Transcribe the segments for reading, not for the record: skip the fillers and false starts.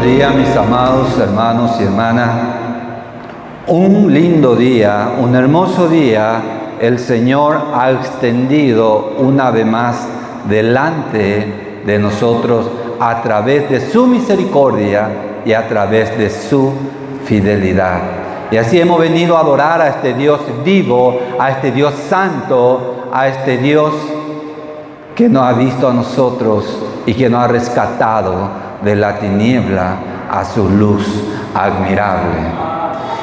día, mis amados hermanos y hermanas. Un lindo día, un hermoso día, el Señor ha extendido una vez más delante de nosotros a través de su misericordia y a través de su fidelidad. Y así hemos venido a adorar a este Dios vivo, a este Dios santo, a este Dios que nos ha visto a nosotros y que nos ha rescatado de la tiniebla a su luz admirable.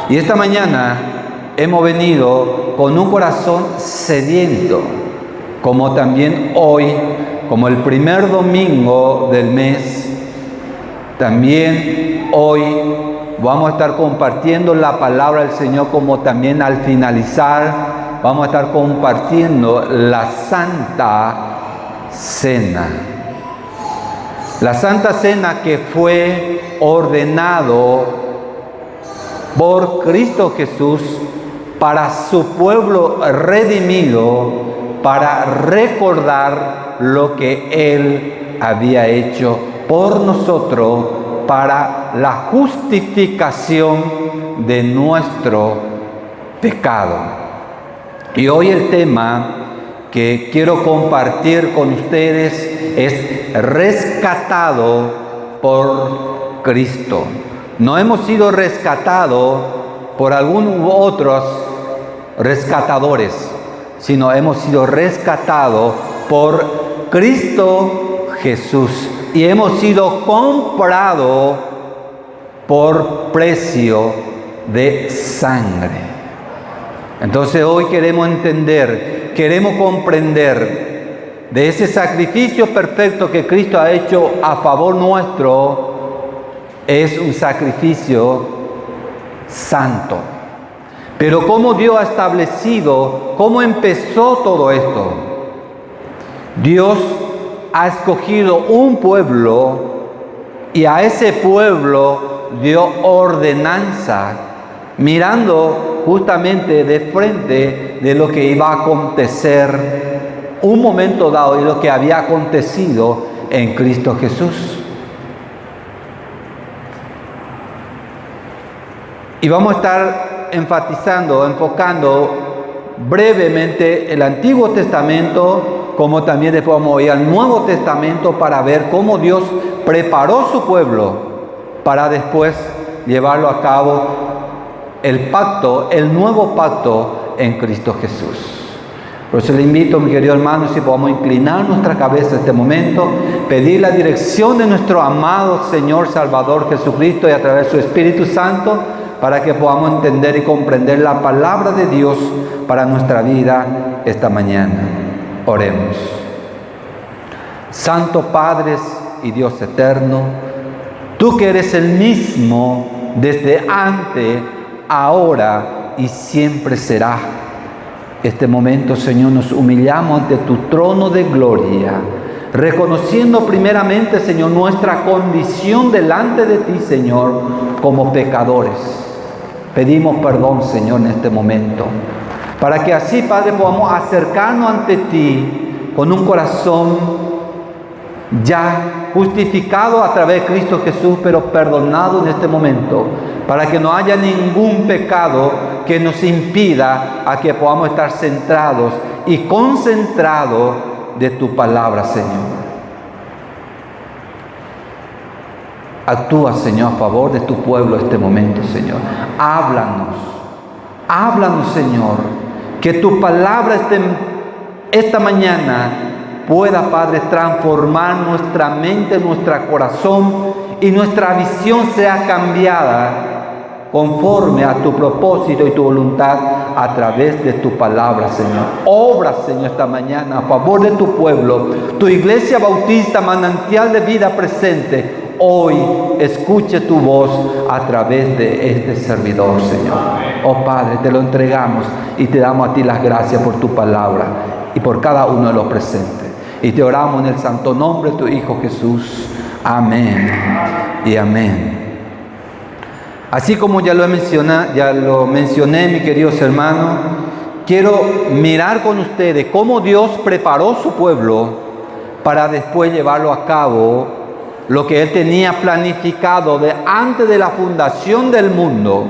Y esta mañana hemos venido con un corazón sediento, como también hoy, como el primer domingo del mes, también hoy vamos a estar compartiendo la palabra del Señor, como también al finalizar vamos a estar compartiendo la Santa Cena. La Santa Cena que fue ordenado por Cristo Jesús para su pueblo redimido, para recordar lo que Él había hecho por nosotros, para la justificación de nuestro pecado. Y hoy el tema que quiero compartir con ustedes es rescatado por Cristo. No hemos sido rescatados por algunos otros rescatadores, sino hemos sido rescatados por Cristo Jesús y hemos sido comprados por precio de sangre. Entonces hoy queremos entender, queremos comprender de ese sacrificio perfecto que Cristo ha hecho a favor nuestro. Es un sacrificio santo. Pero ¿cómo Dios ha establecido, cómo empezó todo esto? Dios ha escogido un pueblo y a ese pueblo dio ordenanza, mirando justamente de frente de lo que iba a acontecer un momento dado y lo que había acontecido en Cristo Jesús. Y vamos a estar enfocando brevemente el Antiguo Testamento, como también después vamos a ir al Nuevo Testamento para ver cómo Dios preparó su pueblo para después llevarlo a cabo el pacto, el nuevo pacto en Cristo Jesús. Por eso le invito, mi querido hermano, si podamos inclinar nuestra cabeza en este momento, pedir la dirección de nuestro amado Señor Salvador Jesucristo y a través de su Espíritu Santo, para que podamos entender y comprender la palabra de Dios para nuestra vida esta mañana. Oremos. Santo Padre y Dios eterno, tú que eres el mismo desde antes, ahora y siempre será. Este momento, Señor, nos humillamos ante tu trono de gloria, reconociendo primeramente, Señor, nuestra condición delante de ti, Señor, como pecadores. Pedimos perdón, Señor, en este momento, para que así, Padre, podamos acercarnos ante ti con un corazón ya justificado a través de Cristo Jesús, pero perdonado en este momento, para que no haya ningún pecado que nos impida a que podamos estar centrados y concentrados de tu palabra, Señor. Actúa, Señor, a favor de tu pueblo este momento, Señor. Háblanos, Señor, que tu palabra esta mañana pueda, Padre, transformar nuestra mente, nuestro corazón y nuestra visión sea cambiada conforme a tu propósito y tu voluntad a través de tu palabra, Señor. Obra, Señor, esta mañana a favor de tu pueblo, tu iglesia bautista, manantial de vida presente. Hoy escuche tu voz a través de este servidor, Señor. Oh Padre, te lo entregamos y te damos a ti las gracias por tu palabra y por cada uno de los presentes. Y te oramos en el santo nombre de tu Hijo Jesús. Amén y amén. Así como ya lo mencioné, mis queridos hermanos, quiero mirar con ustedes cómo Dios preparó su pueblo para después llevarlo a cabo lo que Él tenía planificado de antes de la fundación del mundo.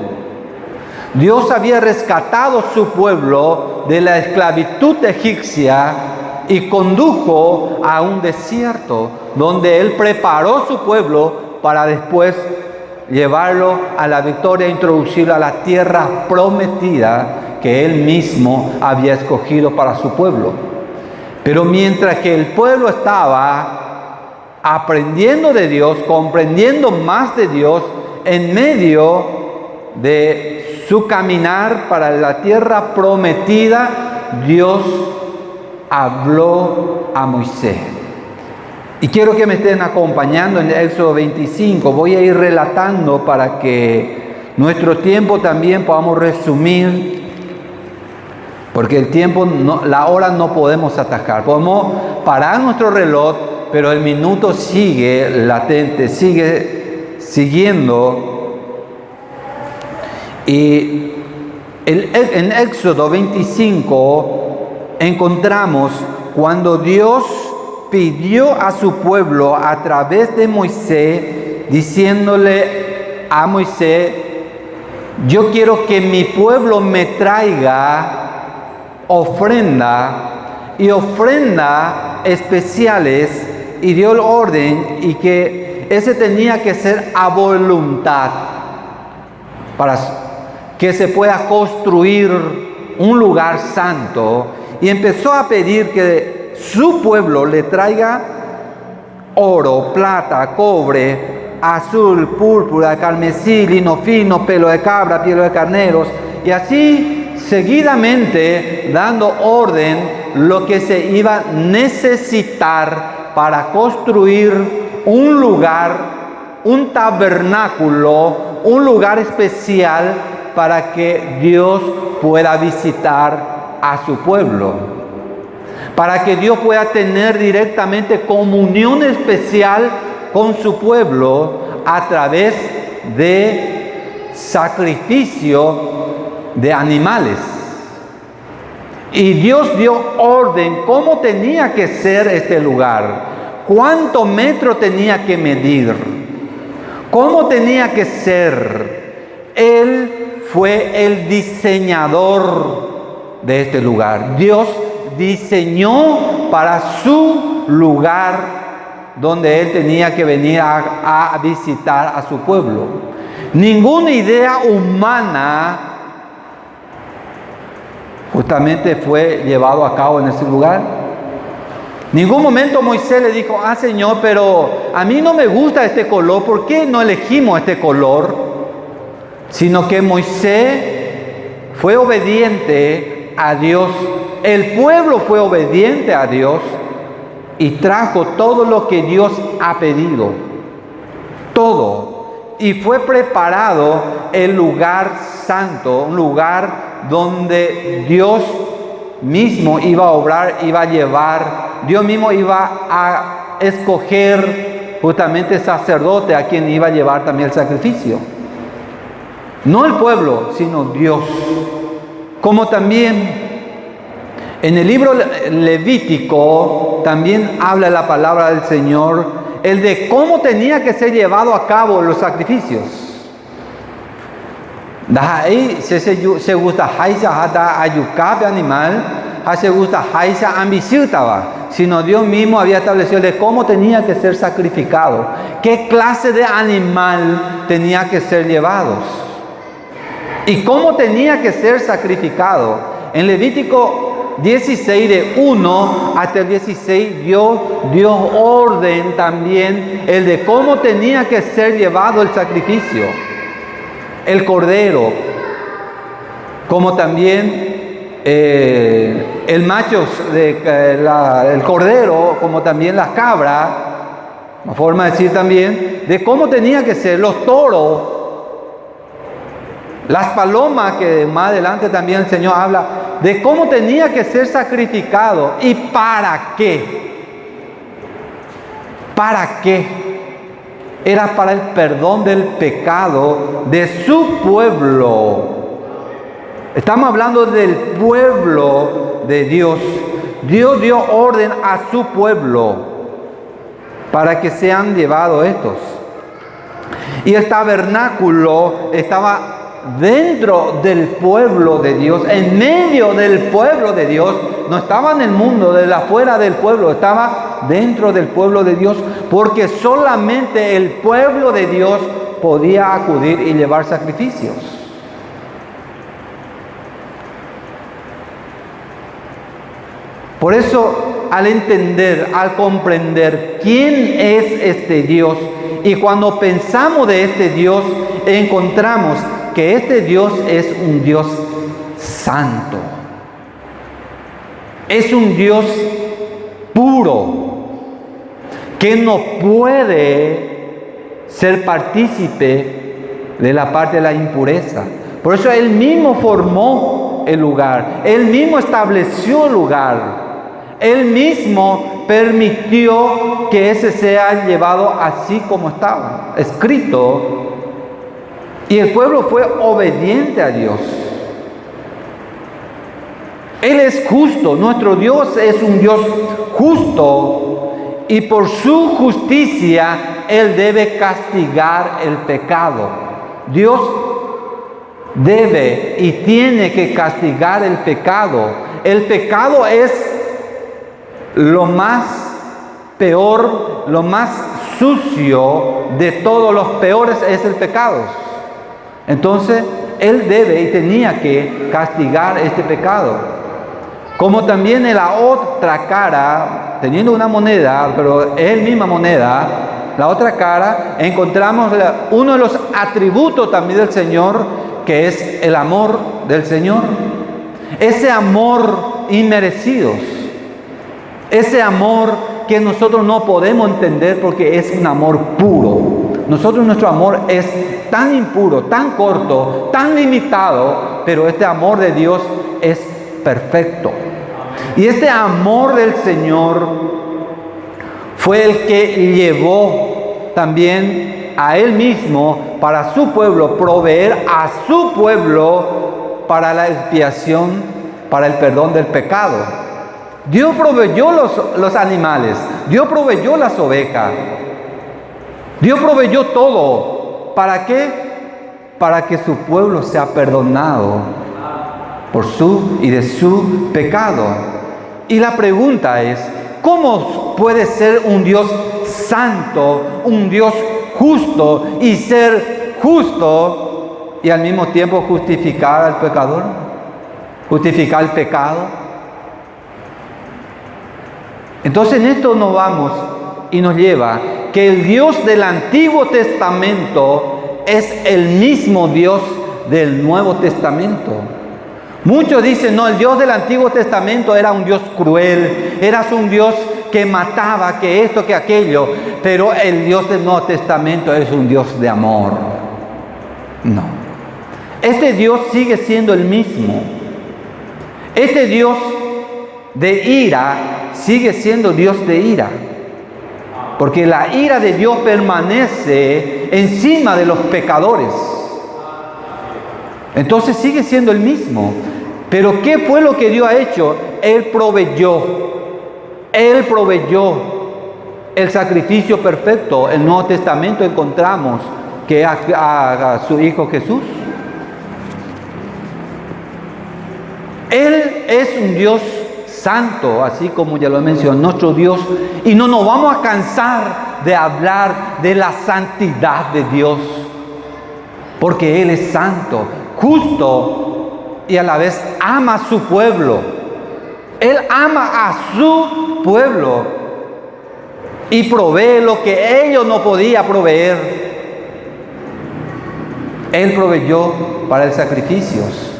Dios había rescatado a su pueblo de la esclavitud egipcia y condujo a un desierto donde Él preparó su pueblo para después llevarlo a la victoria e introducirlo a la tierra prometida que Él mismo había escogido para su pueblo. Pero mientras que el pueblo estaba aprendiendo de Dios, comprendiendo más de Dios, en medio de su caminar para la tierra prometida, Dios habló a Moisés. Y quiero que me estén acompañando en Éxodo 25. Voy a ir relatando para que nuestro tiempo también podamos resumir, porque el tiempo, la hora no podemos atacar. Podemos parar nuestro reloj, pero el minuto sigue latente, sigue siguiendo. Y en Éxodo 25 encontramos cuando Dios pidió a su pueblo a través de Moisés, diciéndole a Moisés: yo quiero que mi pueblo me traiga ofrenda y ofrenda especiales, y dio el orden y que ese tenía que ser a voluntad para que se pueda construir un lugar santo. Y empezó a pedir que su pueblo le traiga oro, plata, cobre, azul, púrpura, carmesí, lino fino, pelo de cabra, piel de carneros, y así seguidamente dando orden lo que se iba a necesitar para construir un lugar, un tabernáculo, un lugar especial para que Dios pueda visitar a su pueblo, para que Dios pueda tener directamente comunión especial con su pueblo a través de sacrificio de animales. Y Dios dio orden cómo tenía que ser este lugar, cuánto metro tenía que medir, cómo tenía que ser. Él fue el diseñador de este lugar. Dios diseñó para su lugar donde Él tenía que venir a visitar a su pueblo. Ninguna idea humana justamente fue llevado a cabo en ese lugar. Ningún momento Moisés le dijo: Señor, pero a mí no me gusta este color, ¿por qué no elegimos este color? Sino que Moisés fue obediente a Dios, el pueblo fue obediente a Dios y trajo todo lo que Dios ha pedido, todo, y fue preparado el lugar santo, un lugar donde Dios mismo iba a obrar, iba a llevar, Dios mismo iba a escoger justamente sacerdote a quien iba a llevar también el sacrificio. No el pueblo, sino Dios. Como también en el libro Levítico también habla la palabra del Señor, el de cómo tenía que ser llevado a cabo los sacrificios. Se gusta animal, se gusta sino Dios mismo había establecido de cómo tenía que ser sacrificado, qué clase de animal tenía que ser llevados y cómo tenía que ser sacrificado. En Levítico 16, de 1 hasta el 16, dio orden también el de cómo tenía que ser llevado el sacrificio. El cordero, como también el macho, el cordero, como también la cabra, una forma de decir también, de cómo tenía que ser los toros, las palomas, que más adelante también el Señor habla de cómo tenía que ser sacrificado y para qué. ¿Para qué? Era para el perdón del pecado de su pueblo. Estamos hablando del pueblo de Dios. Dios dio orden a su pueblo. para que sean llevados estos. Y el tabernáculo estaba dentro del pueblo de Dios, en medio del pueblo de Dios. No estaba en el mundo, de afuera del pueblo, estaba dentro del pueblo de Dios, porque solamente el pueblo de Dios podía acudir y llevar sacrificios. Por eso, al entender, al comprender quién es este Dios, y cuando pensamos de este Dios, encontramos que este Dios es un Dios santo. Es un Dios puro, que no puede ser partícipe de la parte de la impureza. Por eso Él mismo formó el lugar, Él mismo estableció el lugar. Él mismo permitió que ese sea llevado así como estaba escrito. Y el pueblo fue obediente a Dios. Él es justo. Nuestro Dios es un Dios justo. Y por su justicia, Él debe castigar el pecado. Dios debe y tiene que castigar el pecado. El pecado es lo más peor, lo más sucio de todos los peores es el pecado. Entonces, Él debe y tenía que castigar este pecado. Como también en la otra cara, teniendo una moneda, pero es la misma moneda, la otra cara, encontramos uno de los atributos también del Señor, que es el amor del Señor. Ese amor inmerecido. Ese amor que nosotros no podemos entender porque es un amor puro. Nuestro amor es tan impuro, tan corto, tan limitado, pero este amor de Dios es perfecto. Y este amor del Señor fue el que llevó también a Él mismo para su pueblo, proveer a su pueblo para la expiación, para el perdón del pecado. Dios proveyó los animales, Dios proveyó las ovejas, Dios proveyó todo. ¿Para qué? Para que su pueblo sea perdonado por su y de su pecado. Y la pregunta es, ¿cómo puede ser un Dios santo, un Dios justo y ser justo y al mismo tiempo justificar al pecador? Justificar el pecado. Entonces en esto nos vamos y nos lleva que el Dios del Antiguo Testamento es el mismo Dios del Nuevo Testamento. Muchos dicen, no, el Dios del Antiguo Testamento era un Dios cruel, era un Dios que mataba, que esto, que aquello, pero el Dios del Nuevo Testamento es un Dios de amor. No. Este Dios sigue siendo el mismo. Este Dios de ira sigue siendo Dios de ira, porque la ira de Dios permanece encima de los pecadores. Entonces sigue siendo el mismo. Pero ¿qué fue lo que Dios ha hecho? Él proveyó el sacrificio perfecto. En el Nuevo Testamento encontramos que a su Hijo Jesús. Él es un Dios santo, así como ya lo mencioné, nuestro Dios, y no nos vamos a cansar de hablar de la santidad de Dios, porque Él es santo, justo y a la vez ama a su pueblo. Él ama a su pueblo y provee lo que ellos no podían proveer. Él proveyó para el sacrificios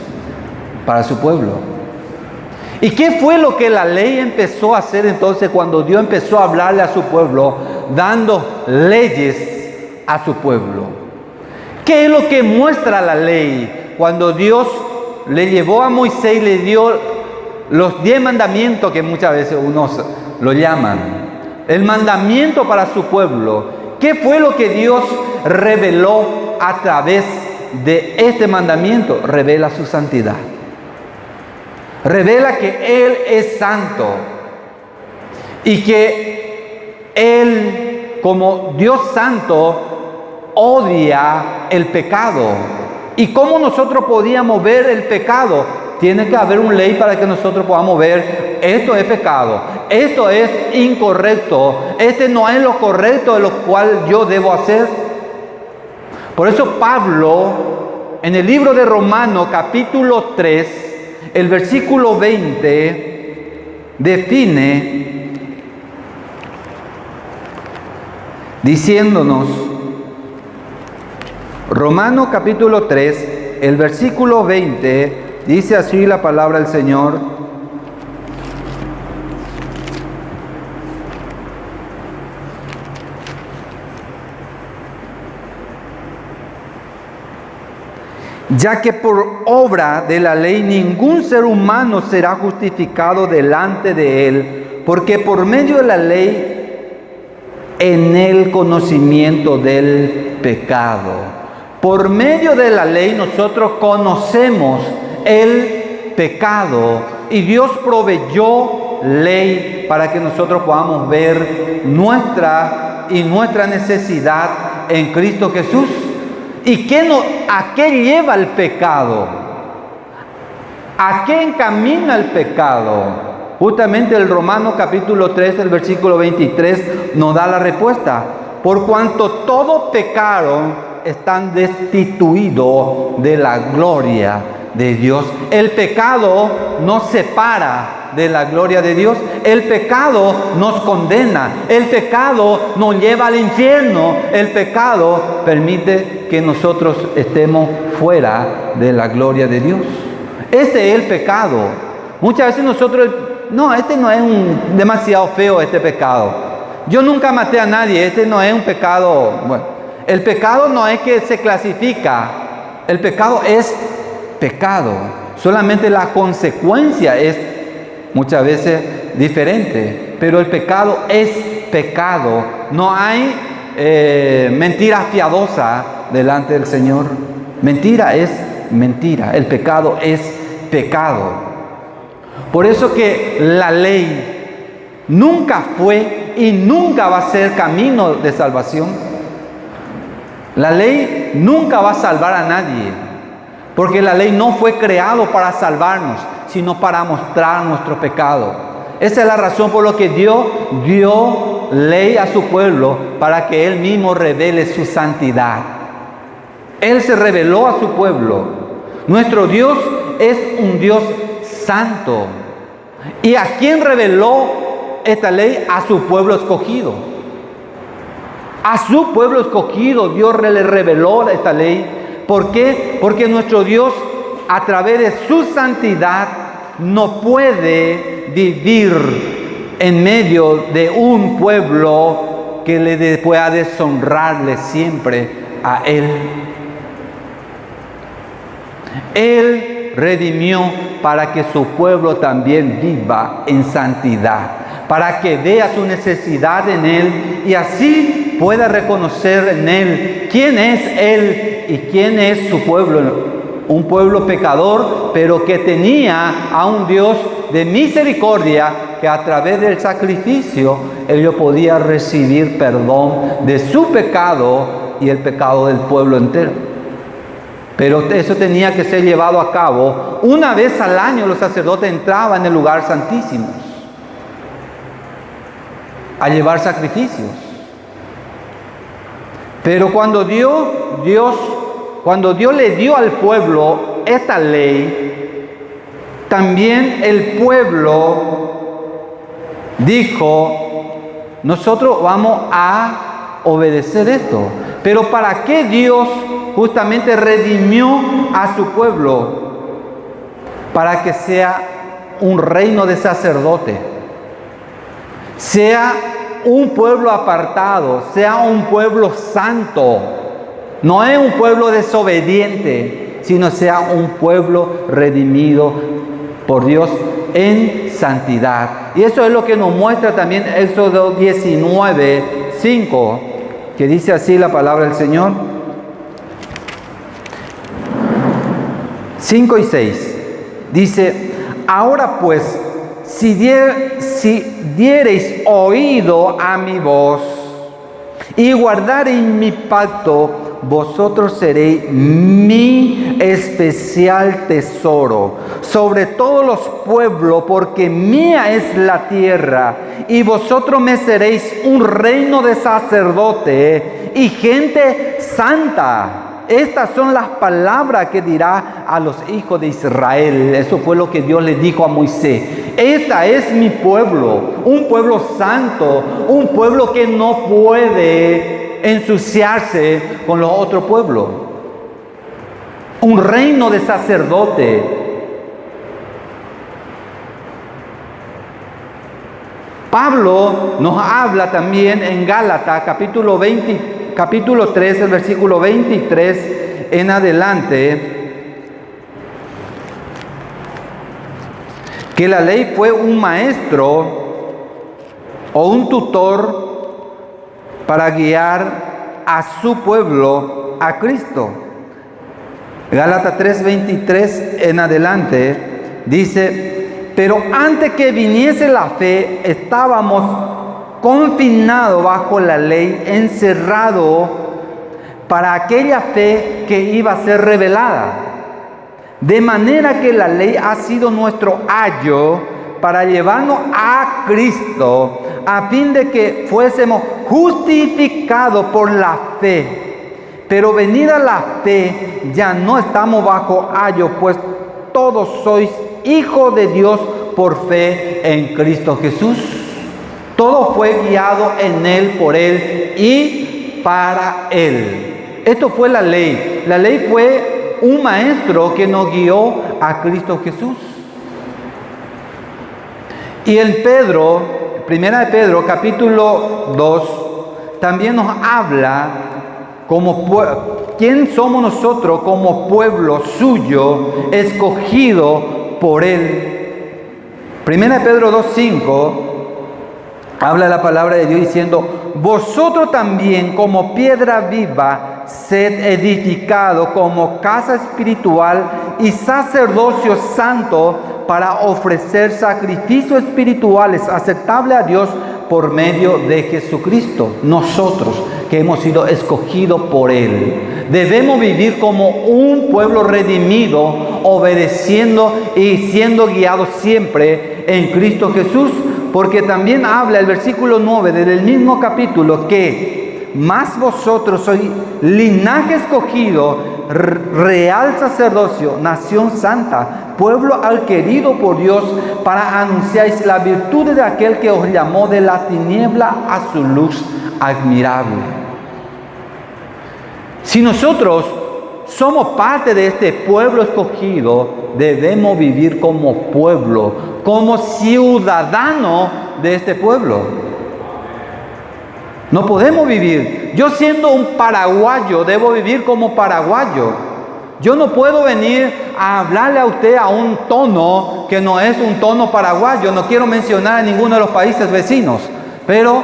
para su pueblo. ¿Y qué fue lo que la ley empezó a hacer entonces cuando Dios empezó a hablarle a su pueblo, dando leyes a su pueblo? ¿Qué es lo que muestra la ley? Cuando Dios le llevó a Moisés y le dio los 10 mandamientos, que muchas veces unos lo llaman, el mandamiento para su pueblo. ¿Qué fue lo que Dios reveló a través de este mandamiento? Revela su santidad. Revela que Él es santo y que Él como Dios Santo odia el pecado. ¿Y cómo nosotros podíamos ver el pecado? Tiene que haber una ley para que nosotros podamos ver, esto es pecado, esto es incorrecto, este no es lo correcto de lo cual yo debo hacer. Por eso Pablo, en el libro de Romanos, capítulo 3, el versículo 20, define diciéndonos, Romanos capítulo 3, el versículo 20, dice así la palabra del Señor: ya que por obra de la ley ningún ser humano será justificado delante de él, porque por medio de la ley en el conocimiento del pecado. Por medio de la ley nosotros conocemos el pecado y Dios proveyó ley para que nosotros podamos ver nuestra necesidad en Cristo Jesús. ¿Y a qué lleva el pecado? ¿A qué encamina el pecado? Justamente el Romanos capítulo 3, el versículo 23 nos da la respuesta. Por cuanto todos pecaron, están destituidos de la gloria de Dios. El pecado nos separa de la gloria de Dios. El pecado nos condena. El pecado nos lleva al infierno. El pecado permite que nosotros estemos fuera de la gloria de Dios. Este es el pecado. Muchas veces nosotros, no, este no es demasiado feo este pecado. Yo nunca maté a nadie, este no es un pecado. Bueno, el pecado no es que se clasifica. El pecado es pecado. Solamente la consecuencia es muchas veces diferente, pero el pecado es pecado. No hay mentira piadosa delante del Señor. Mentira es mentira. El pecado es pecado. Por eso que la ley nunca fue y nunca va a ser camino de salvación. La ley nunca va a salvar a nadie, porque la ley no fue creado para salvarnos, sino para mostrar nuestro pecado. Esa es la razón por la que Dios dio ley a su pueblo, para que Él mismo revele su santidad. Él se reveló a su pueblo. Nuestro Dios es un Dios santo. ¿Y a quién reveló esta ley? A su pueblo escogido. A su pueblo escogido Dios le reveló esta ley. ¿Por qué? Porque nuestro Dios, a través de su santidad, no puede vivir en medio de un pueblo que le pueda deshonrarle siempre a Él. Él redimió para que su pueblo también viva en santidad, para que vea su necesidad en Él y así pueda reconocer en Él quién es Él y quién es su pueblo. Un pueblo pecador, pero que tenía a un Dios de misericordia, que a través del sacrificio ellos podían recibir perdón de su pecado y el pecado del pueblo entero. Pero eso tenía que ser llevado a cabo. Una vez al año los sacerdotes entraban en el lugar santísimo a llevar sacrificios. Pero cuando Dios le dio al pueblo esta ley, también el pueblo dijo, nosotros vamos a obedecer esto. Pero ¿para qué Dios justamente redimió a su pueblo? Para que sea un reino de sacerdotes, sea un pueblo apartado, sea un pueblo santo. No es un pueblo desobediente, sino sea un pueblo redimido por Dios en santidad. Y eso es lo que nos muestra también Éxodo 19, 5, que dice así la palabra del Señor. 5 y 6. Dice, ahora pues, si diereis oído a mi voz, y guardareis mi pacto, vosotros seréis mi especial tesoro sobre todos los pueblos, porque mía es la tierra, y vosotros me seréis un reino de sacerdote y gente santa. Estas son las palabras que dirá a los hijos de Israel. Eso fue lo que Dios le dijo a Moisés. Esta es mi pueblo, un pueblo santo, un pueblo que no puede ensuciarse con los otros pueblos. Un reino de sacerdote. Pablo nos habla también en Gálatas capítulo 3, el versículo 23 en adelante, que la ley fue un maestro o un tutor para guiar a su pueblo a Cristo. Gálatas 3:23 en adelante dice: pero antes que viniese la fe, estábamos confinados bajo la ley, encerrado para aquella fe que iba a ser revelada. De manera que la ley ha sido nuestro ayo para llevarnos a Cristo, a fin de que fuésemos justificados por la fe. Pero venida la fe, ya no estamos bajo ayo, pues todos sois hijos de Dios por fe en Cristo Jesús. Todo fue guiado en Él, por Él y para Él. Esto fue la ley. La ley fue un maestro que nos guió a Cristo Jesús. Y en Pedro, primera de Pedro, capítulo 2, también nos habla quién somos nosotros como pueblo suyo, escogido por Él. Primera de Pedro 2:5 habla la palabra de Dios diciendo: vosotros también como piedra viva sed edificados como casa espiritual y sacerdocio santo para ofrecer sacrificios espirituales aceptables a Dios por medio de Jesucristo. Nosotros que hemos sido escogidos por Él, debemos vivir como un pueblo redimido, obedeciendo y siendo guiados siempre en Cristo Jesús. Porque también habla el versículo 9 del mismo capítulo que más vosotros sois linaje escogido, real sacerdocio, nación santa, pueblo adquirido por Dios, para anunciar la virtud de aquel que os llamó de la tiniebla a su luz admirable. Si nosotros somos parte de este pueblo escogido, debemos vivir como pueblo, como ciudadano de este pueblo. No podemos vivir. Yo siendo un paraguayo, debo vivir como paraguayo. Yo no puedo venir a hablarle a usted a un tono que no es un tono paraguayo. No quiero mencionar a ninguno de los países vecinos, pero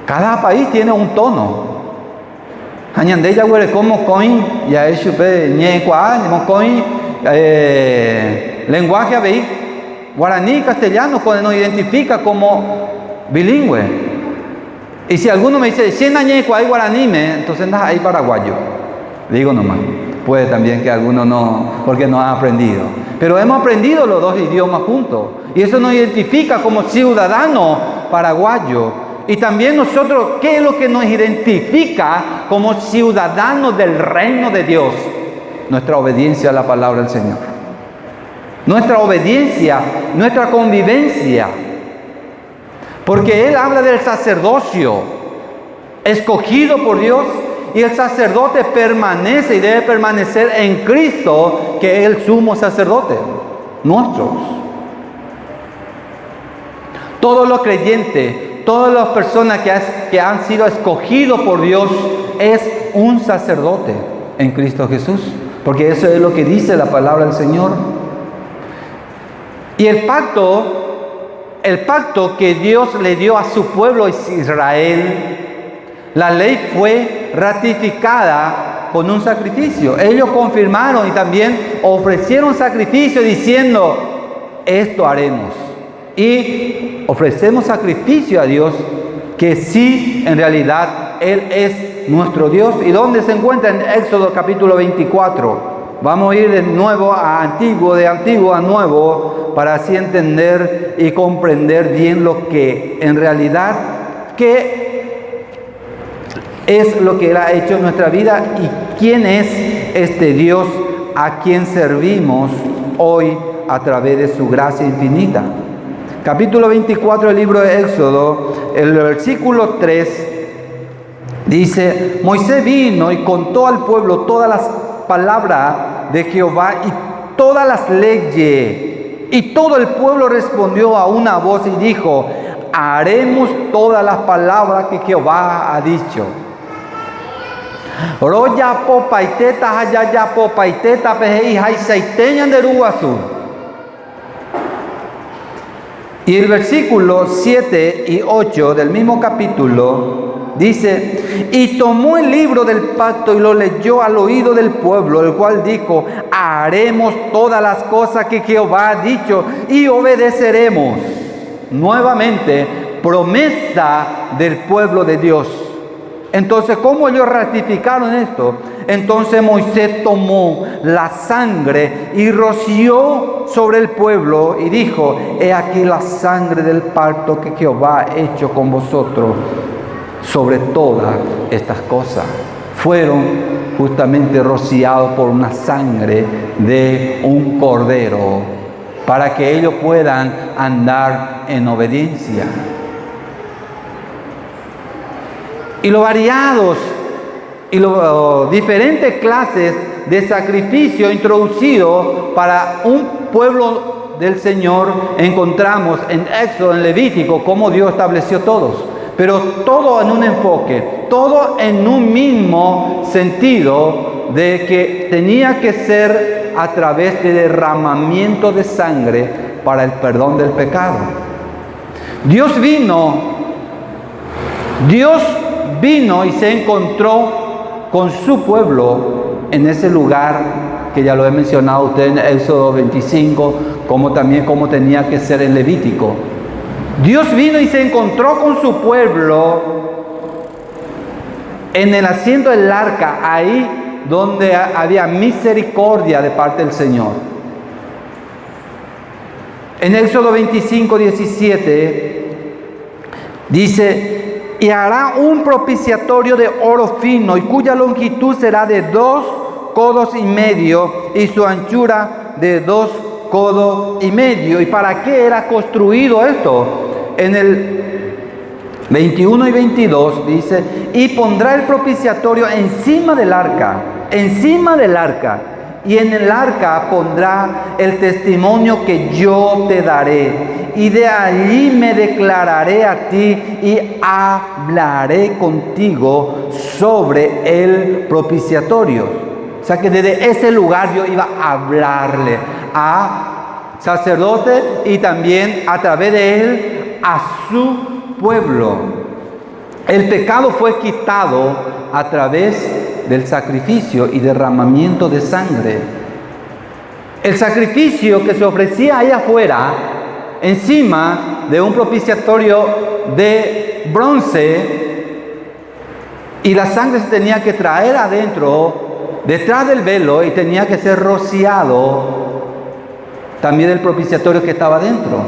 cada país tiene un tono. Hañandeya huele como coin, ya es chupe ñecuá, coin, lenguaje abei, guaraní, castellano, nos identifica como bilingüe. Y si alguno me dice, 100 ñecuá y guaraní, entonces anda ahí paraguayo. Digo nomás, puede también que alguno no, porque no ha aprendido. Pero hemos aprendido los dos idiomas juntos. Y eso nos identifica como ciudadano paraguayo. Y también nosotros, ¿qué es lo que nos identifica como ciudadanos del reino de Dios? Nuestra obediencia a la palabra del Señor. Nuestra obediencia, nuestra convivencia. Porque Él habla del sacerdocio, escogido por Dios, y el sacerdote permanece y debe permanecer en Cristo, que es el sumo sacerdote, nuestros. Todos los creyentes, todas las personas que han sido escogidos por Dios, es un sacerdote en Cristo Jesús. Porque eso es lo que dice la palabra del Señor. Y el pacto que Dios le dio a su pueblo Israel, la ley fue ratificada con un sacrificio. Ellos confirmaron y también ofrecieron sacrificio diciendo, esto haremos. Y ofrecemos sacrificio a Dios que sí, en realidad, Él es nuestro Dios. ¿Y dónde se encuentra? En Éxodo capítulo 24. Vamos a ir de nuevo a antiguo, de antiguo a nuevo, para así entender y comprender bien lo que en realidad, qué es lo que Él ha hecho en nuestra vida y quién es este Dios a quien servimos hoy a través de su gracia infinita. Capítulo 24 del libro de Éxodo, el versículo 3, dice: Moisés vino y contó al pueblo todas las palabras de Jehová y todas las leyes. Y todo el pueblo respondió a una voz y dijo: haremos todas las palabras que Jehová ha dicho. Roya popaiteta hayaya popaiteta pejei haisaiteñan de ruguazú. Y el versículo 7 y 8 del mismo capítulo dice: y tomó el libro del pacto y lo leyó al oído del pueblo, el cual dijo: haremos todas las cosas que Jehová ha dicho y obedeceremos. Nuevamente, promesa del pueblo de Dios. Entonces, ¿cómo ellos ratificaron esto? Entonces Moisés tomó la sangre y roció sobre el pueblo y dijo: he aquí la sangre del pacto que Jehová ha hecho con vosotros. Sobre todas estas cosas fueron justamente rociados por una sangre de un cordero, para que ellos puedan andar en obediencia. Y los variados y las diferentes clases de sacrificio introducidos para un pueblo del Señor encontramos en Éxodo, en Levítico, cómo Dios estableció todos. Pero todo en un enfoque, todo en un mismo sentido de que tenía que ser a través de derramamiento de sangre para el perdón del pecado. Dios vino y se encontró con su pueblo en ese lugar que ya lo he mencionado usted en Éxodo 25, como también como tenía que ser en Levítico. Dios vino y se encontró con su pueblo en el asiento del arca, ahí donde había misericordia de parte del Señor. En Éxodo 25, 17 dice: y hará un propiciatorio de oro fino, y cuya longitud será de 2 codos y medio, y su anchura de 2 codos y medio. ¿Y para qué era construido esto? En el 21 y 22 dice: y pondrá el propiciatorio encima del arca, y en el arca pondrá el testimonio que yo te daré, y de allí me declararé a ti y hablaré contigo sobre el propiciatorio. O sea que desde ese lugar yo iba a hablarle a sacerdote y también a través de él a su pueblo. El pecado fue quitado a través del sacrificio y derramamiento de sangre. El sacrificio que se ofrecía ahí afuera, encima de un propiciatorio de bronce, y la sangre se tenía que traer adentro, detrás del velo, y tenía que ser rociado también el propiciatorio que estaba dentro,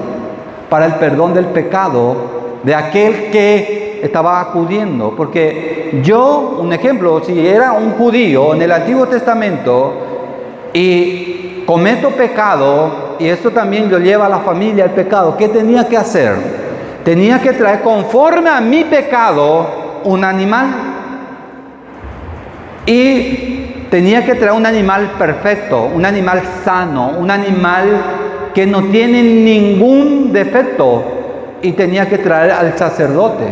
para el perdón del pecado de aquel que estaba acudiendo. Porque yo, un ejemplo, si era un judío en el Antiguo Testamento y cometo pecado, y eso también lo lleva a la familia al pecado, ¿qué tenía que hacer? Tenía que traer conforme a mi pecado un animal, y tenía que traer un animal perfecto, un animal sano, un animal que no tiene ningún defecto, y tenía que traer al sacerdote.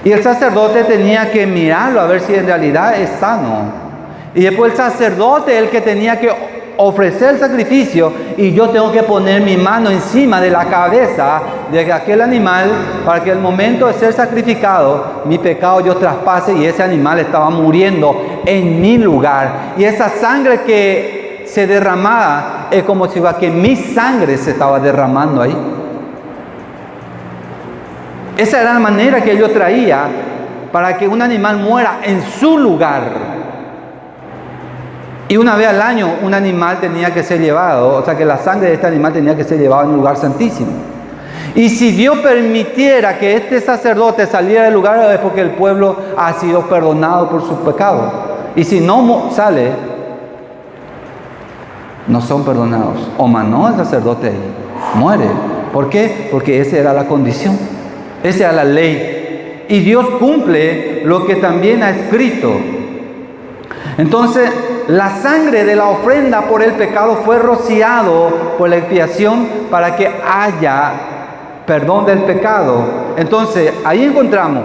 Y el sacerdote tenía que mirarlo a ver si en realidad es sano. Y después el sacerdote, el que tenía que ofrecer el sacrificio, y yo tengo que poner mi mano encima de la cabeza de aquel animal para que el momento de ser sacrificado, mi pecado yo traspase y ese animal estaba muriendo en mi lugar. Y esa sangre que se derramaba es como si fuera que mi sangre se estaba derramando ahí. Esa era la manera que ellos traían para que un animal muera en su lugar. Y una vez al año un animal tenía que ser llevado, o sea que la sangre de este animal tenía que ser llevada en un lugar santísimo. Y si Dios permitiera que este sacerdote saliera del lugar, es porque el pueblo ha sido perdonado por sus pecados. Y si no sale, no son perdonados. O manó el sacerdote ahí, muere. ¿Por qué? Porque esa era la condición, esa era la ley. Y Dios cumple lo que también ha escrito. Entonces, la sangre de la ofrenda por el pecado fue rociado por la expiación para que haya perdón del pecado. Entonces, ahí encontramos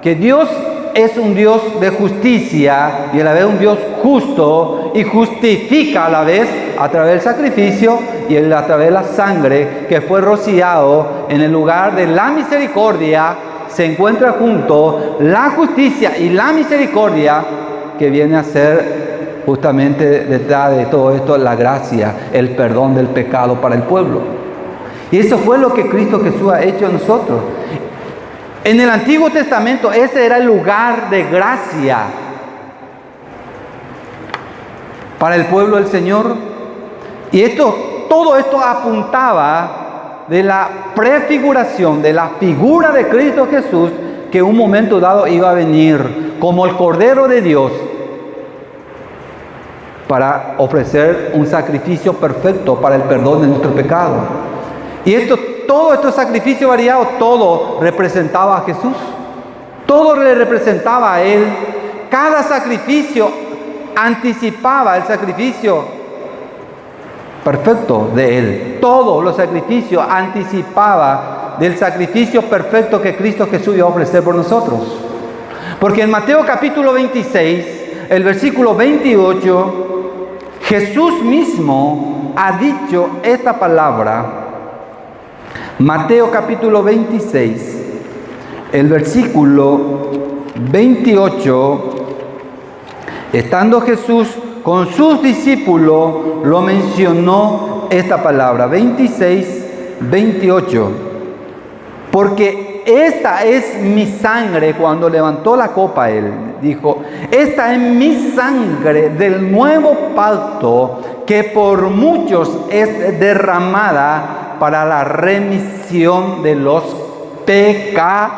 que Dios es un Dios de justicia y a la vez un Dios justo, y justifica a la vez a través del sacrificio y a través de la sangre que fue rociado en el lugar de la misericordia. Se encuentra junto la justicia y la misericordia, que viene a ser justamente detrás de todo esto la gracia, el perdón del pecado para el pueblo. Y eso fue lo que Cristo Jesús ha hecho en nosotros. En el Antiguo Testamento ese era el lugar de gracia para el pueblo del Señor. Y todo esto apuntaba de la prefiguración, de la figura de Cristo Jesús, que en un momento dado iba a venir como el Cordero de Dios para ofrecer un sacrificio perfecto para el perdón de nuestro pecado. Y todo este sacrificio variado, todo representaba a Jesús. Todo le representaba a Él. Cada sacrificio anticipaba el sacrificio perfecto de Él. Todos los sacrificios anticipaba del sacrificio perfecto que Cristo Jesús iba a ofrecer por nosotros. Porque en Mateo capítulo 26, el versículo 28, Jesús mismo ha dicho esta palabra. Mateo capítulo 26, el versículo 28, estando Jesús con sus discípulos, lo mencionó esta palabra, 26, 28. Porque esta es mi sangre, cuando levantó la copa él, dijo, esta es mi sangre del nuevo pacto, que por muchos es derramada para la remisión de los pecados.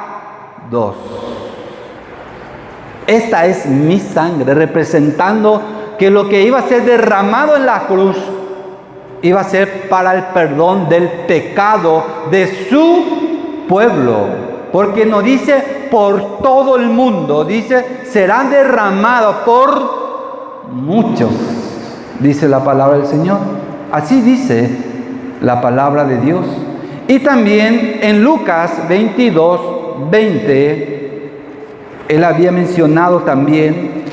Esta es mi sangre, representando que lo que iba a ser derramado en la cruz iba a ser para el perdón del pecado de su pueblo. Porque no dice por todo el mundo, dice será derramado por muchos, dice la palabra del Señor. Así dice la palabra de Dios. Y también en Lucas 22, 20, él había mencionado también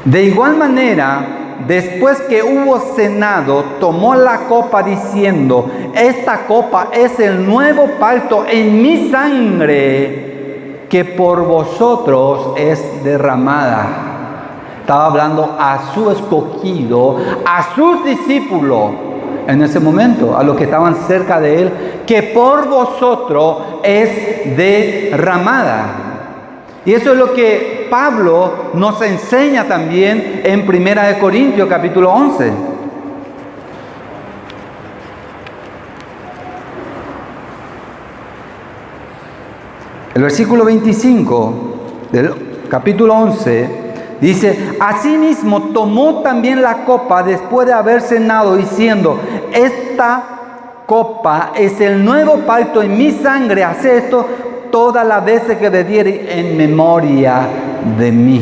de igual manera, después que hubo cenado, tomó la copa diciendo, esta copa es el nuevo pacto en mi sangre, que por vosotros es derramada. Estaba hablando a su escogido, a sus discípulos en ese momento, a los que estaban cerca de él, que por vosotros es derramada. Y eso es lo que Pablo nos enseña también en 1 Corintios capítulo 11. El versículo 25 del capítulo 11 dice, asimismo tomó también la copa después de haber cenado, diciendo, esta copa es el nuevo pacto en mi sangre, haced esto todas las veces que bebiere en memoria de mí.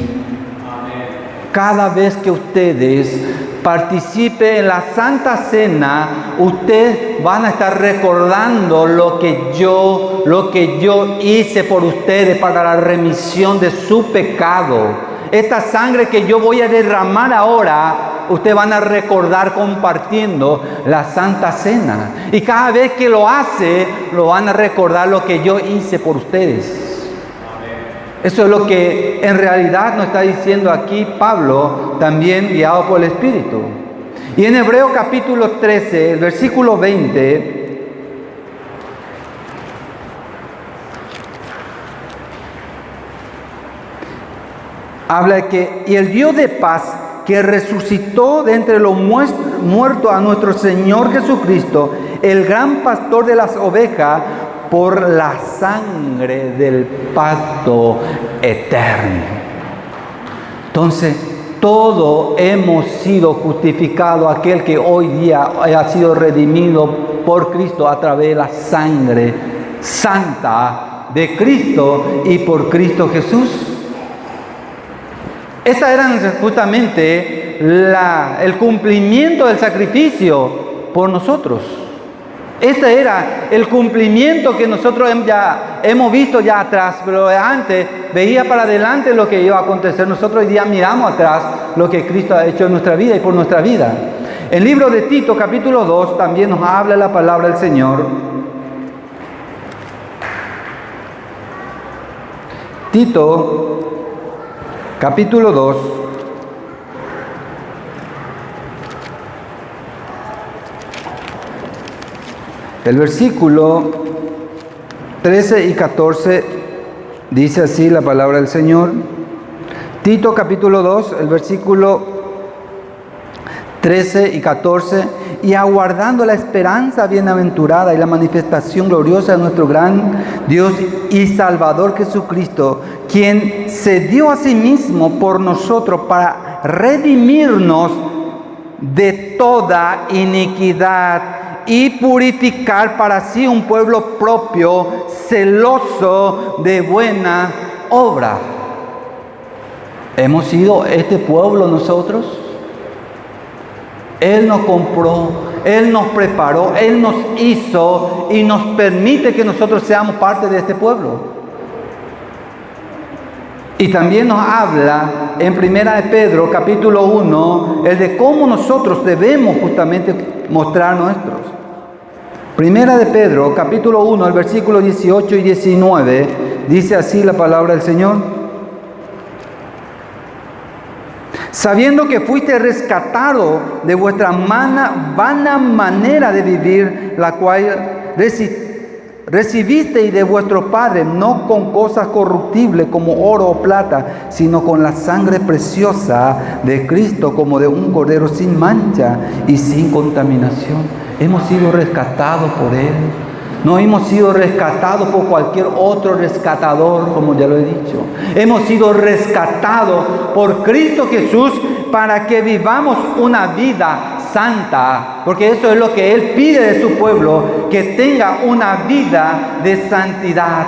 Amén. Cada vez que ustedes participen en la Santa Cena, ustedes van a estar recordando lo que yo hice por ustedes para la remisión de su pecado. Esta sangre que yo voy a derramar ahora, ustedes van a recordar compartiendo la Santa Cena. Y cada vez que lo hace, lo van a recordar lo que yo hice por ustedes. Amén. Eso es lo que en realidad nos está diciendo aquí Pablo, también guiado por el Espíritu. Y en Hebreos capítulo 13, el versículo 20, habla de que, y el Dios de paz, que resucitó de entre los muertos a nuestro Señor Jesucristo, el gran pastor de las ovejas, por la sangre del pacto eterno. Entonces, todo hemos sido justificados, aquel que hoy día ha sido redimido por Cristo a través de la sangre santa de Cristo y por Cristo Jesús. Esta era justamente el cumplimiento del sacrificio por nosotros. Este era el cumplimiento que nosotros ya hemos visto ya atrás, pero antes veía para adelante lo que iba a acontecer. Nosotros hoy día miramos atrás lo que Cristo ha hecho en nuestra vida y por nuestra vida. El libro de Tito, capítulo 2, también nos habla la palabra del Señor. Tito, capítulo 2. El versículo 13 y 14 dice así la palabra del Señor. Tito capítulo 2, el versículo 13 y 14. Y aguardando la esperanza bienaventurada y la manifestación gloriosa de nuestro gran Dios y Salvador Jesucristo, quien se dio a sí mismo por nosotros para redimirnos de toda iniquidad y purificar para sí un pueblo propio, celoso de buena obra. ¿Hemos sido este pueblo nosotros? Él nos compró, Él nos preparó, Él nos hizo y nos permite que nosotros seamos parte de este pueblo. Y también nos habla en Primera de Pedro, capítulo 1, el de cómo nosotros debemos justamente mostrar nuestros. Primera de Pedro, capítulo 1, el versículo 18 y 19, dice así la palabra del Señor. Sabiendo que fuiste rescatado de vuestra vana manera de vivir, la cual recibisteis de vuestro Padre, no con cosas corruptibles como oro o plata, sino con la sangre preciosa de Cristo, como de un cordero sin mancha y sin contaminación. Hemos sido rescatados por Él. No hemos sido rescatados por cualquier otro rescatador, como ya lo he dicho. Hemos sido rescatados por Cristo Jesús para que vivamos una vida santa, porque eso es lo que Él pide de su pueblo, que tenga una vida de santidad.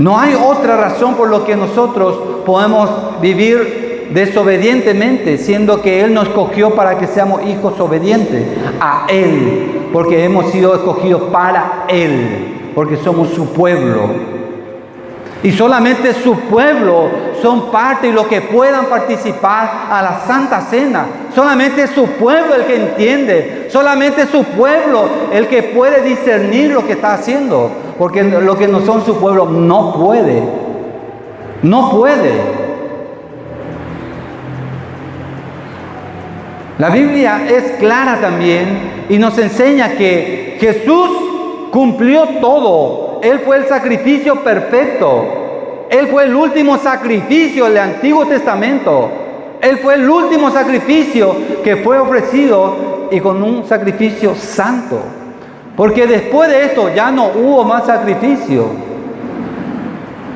No hay otra razón por la que nosotros podemos vivir desobedientemente, siendo que Él nos escogió para que seamos hijos obedientes a Él, porque hemos sido escogidos para Él, porque somos su pueblo. Y solamente su pueblo son parte y los que puedan participar a la Santa Cena. Solamente su pueblo el que entiende. Solamente su pueblo el que puede discernir lo que está haciendo. Porque lo que no son su pueblo no puede. No puede. La Biblia es clara también y nos enseña que Jesús cumplió todo. Él fue el sacrificio perfecto. Él fue el último sacrificio del Antiguo Testamento. Él fue el último sacrificio que fue ofrecido y con un sacrificio santo. Porque después de esto ya no hubo más sacrificio.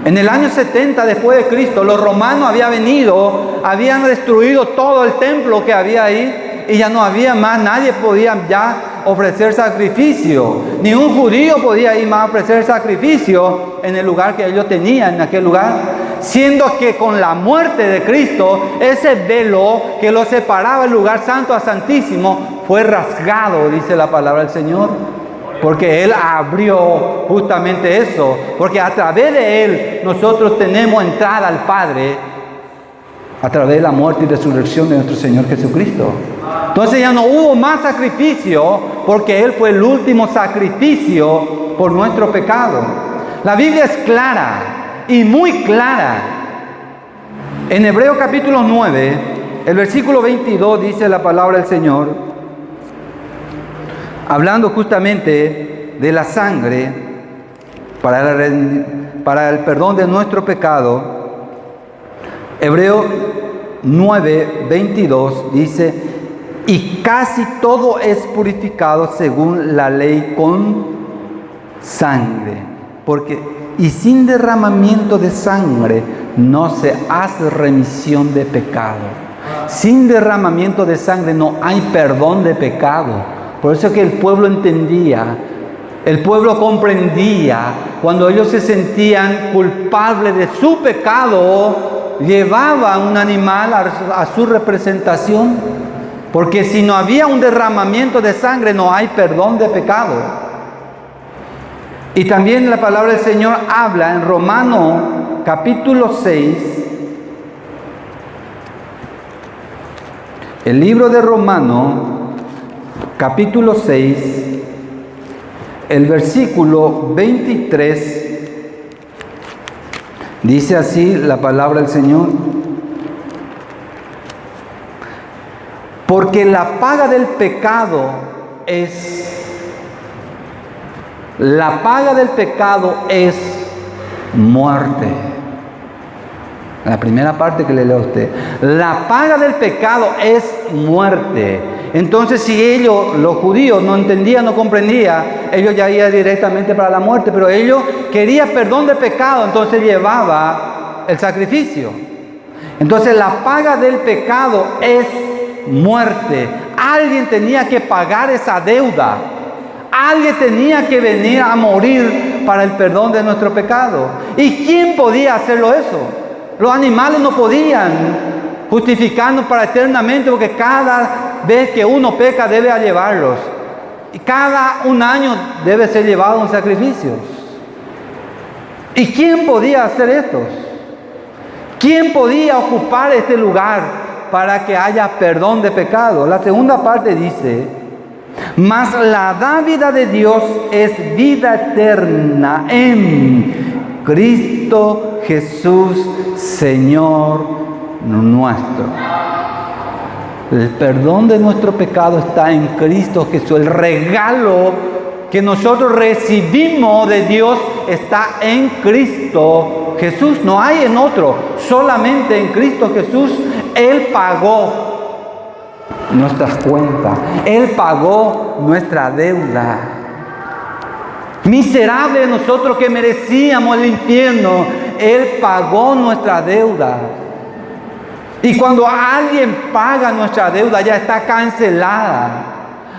En el año 70 después de Cristo, los romanos habían venido, habían destruido todo el templo que había ahí y ya no había más, nadie podía ya ofrecer sacrificio. Ni un judío podía ir más a ofrecer sacrificio en el lugar que ellos tenían, en aquel lugar. Siendo que con la muerte de Cristo, ese velo que lo separaba el lugar santo a santísimo fue rasgado, dice la palabra del Señor. Porque Él abrió justamente eso. Porque a través de Él nosotros tenemos entrada al Padre. A través de la muerte y resurrección de nuestro Señor Jesucristo. Entonces ya no hubo más sacrificio. Porque Él fue el último sacrificio por nuestro pecado. La Biblia es clara y muy clara. En Hebreos capítulo 9, El versículo 22 dice la palabra del Señor, hablando justamente de la sangre para el perdón de nuestro pecado. Hebreo 9, 22 dice: y casi todo es purificado según la ley con sangre, y sin derramamiento de sangre no se hace remisión de pecado. Sin derramamiento de sangre no hay perdón de pecado. Por eso es que el pueblo entendía, el pueblo comprendía, cuando ellos se sentían culpables de su pecado, llevaban un animal a su representación, porque si no había un derramamiento de sangre no hay perdón de pecado. Y también la palabra del Señor habla en Romanos capítulo 6, el libro de Romanos capítulo 6, el versículo 23, dice así la palabra del Señor: porque la paga del pecado es muerte. La primera parte que le leo a usted. La paga del pecado es muerte. Entonces, si ellos, los judíos, no entendían, no comprendían, ellos ya iban directamente para la muerte. Pero ellos querían perdón de pecado, entonces llevaba el sacrificio. Entonces, la paga del pecado es muerte. Alguien tenía que pagar esa deuda. Alguien tenía que venir a morir para el perdón de nuestro pecado. ¿Y quién podía hacerlo eso? Los animales no podían, justificando para eternamente, porque cada vez que uno peca debe llevarlos. Y cada un año debe ser llevado un sacrificio. ¿Y quién podía hacer esto? ¿Quién podía ocupar este lugar para que haya perdón de pecado? La segunda parte dice: mas la dádiva de Dios es vida eterna en Cristo Jesús, Señor nuestro. El perdón de nuestro pecado está en Cristo Jesús. El regalo que nosotros recibimos de Dios está en Cristo Jesús. No hay en otro, solamente en Cristo Jesús. Él pagó nuestras cuentas. Él pagó nuestra deuda. Miserable nosotros que merecíamos el infierno, Él pagó nuestra deuda. Y cuando alguien paga nuestra deuda, ya está cancelada.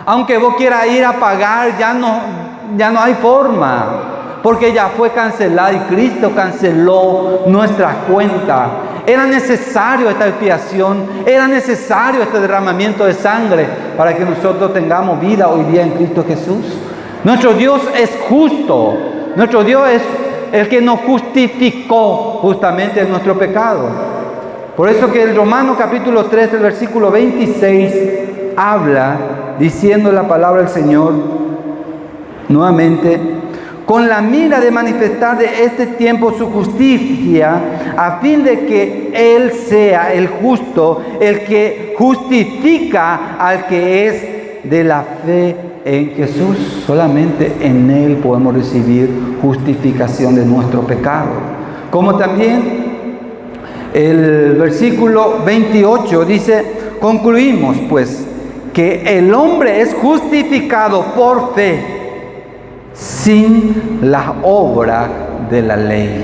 Aunque vos quieras ir a pagar, ya no hay forma, porque ya fue cancelada y Cristo canceló nuestra cuenta. Era necesario esta expiación, era necesario este derramamiento de sangre para que nosotros tengamos vida hoy día en Cristo Jesús. Nuestro Dios es justo, nuestro Dios es el que nos justificó justamente en nuestro pecado. Por eso que el Romanos capítulo 3, el versículo 26, habla diciendo la palabra del Señor nuevamente: con la mira de manifestar de este tiempo su justicia, a fin de que Él sea el justo, el que justifica al que es de la fe en Jesús. Solamente en Él podemos recibir justificación de nuestro pecado. Como también el versículo 28 dice: concluimos pues que el hombre es justificado por fe, sin la obra de la ley.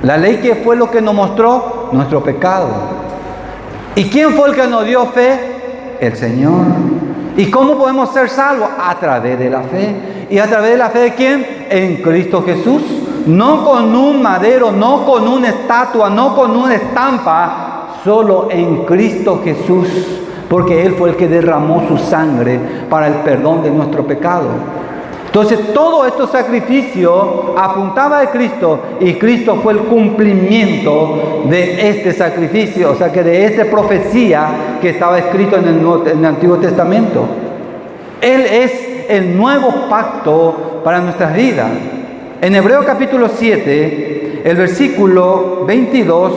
La ley, que fue lo que nos mostró nuestro pecado. ¿Y quién fue el que nos dio fe? El Señor. ¿Y cómo podemos ser salvos? A través de la fe. ¿Y a través de la fe de quién? En Cristo Jesús. No con un madero, no con una estatua, no con una estampa, solo en Cristo Jesús, porque Él fue el que derramó su sangre para el perdón de nuestro pecado. Entonces, todo este sacrificio apuntaba a Cristo, y Cristo fue el cumplimiento de este sacrificio, o sea que de esta profecía que estaba escrito en el Antiguo Testamento. Él es el nuevo pacto para nuestras vidas. En Hebreo capítulo 7, el versículo 22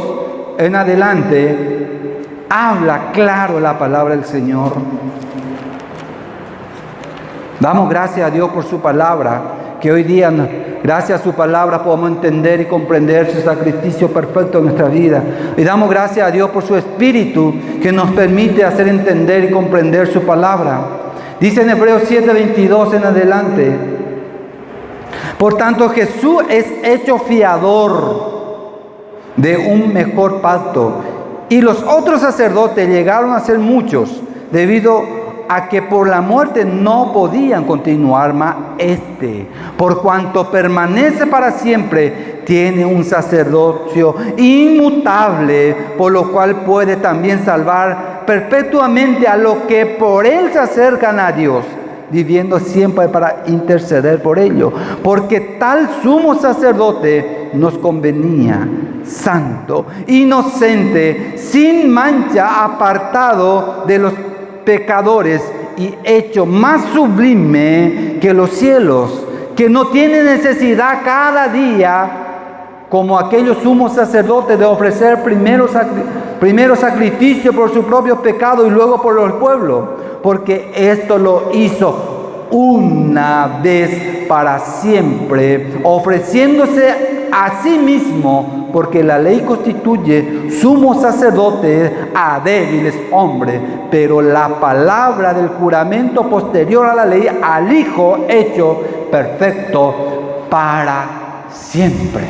en adelante, Habla claro la palabra del Señor. Damos gracias a Dios por su palabra, que hoy día, gracias a su palabra, podemos entender y comprender su sacrificio perfecto en nuestra vida. Y damos gracias a Dios por su Espíritu, que nos permite hacer entender y comprender su palabra. Dice en Hebreos 7:22 en adelante: por tanto, Jesús es hecho fiador de un mejor pacto, y los otros sacerdotes llegaron a ser muchos, debido a que por la muerte no podían continuar más por cuanto permanece para siempre, tiene un sacerdocio inmutable, por lo cual puede también salvar perpetuamente a los que por él se acercan a Dios, viviendo siempre para interceder por ellos. Porque tal sumo sacerdote nos convenía, santo, inocente, sin mancha, apartado de los pecadores y hecho más sublime que los cielos, que no tiene necesidad cada día, como aquellos sumos sacerdotes, de ofrecer primero sacrificio por su propio pecado y luego por los pueblos, porque esto lo hizo una vez para siempre, ofreciéndose a sí mismo, porque la ley constituye sumos sacerdotes a débiles hombres, pero la palabra del juramento posterior a la ley, al Hijo hecho perfecto para siempre.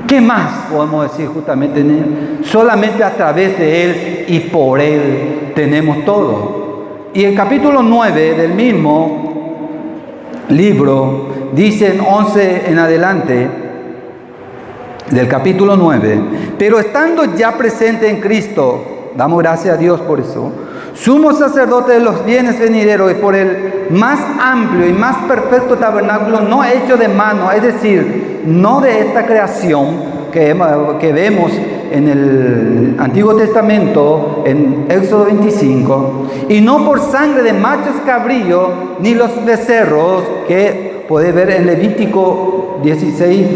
¿Qué más podemos decir justamente en Él? Solamente a través de Él y por Él tenemos todo. Y el capítulo 9 del mismo libro dice en 11 en adelante, del capítulo 9: pero estando ya presente en Cristo, damos gracias a Dios por eso, sumo sacerdote de los bienes venideros, y por el más amplio y más perfecto tabernáculo, no hecho de mano, es decir, no de esta creación que vemos en el Antiguo Testamento, en Éxodo 25, y no por sangre de machos cabríos, ni los becerros, que puede ver en Levítico 16,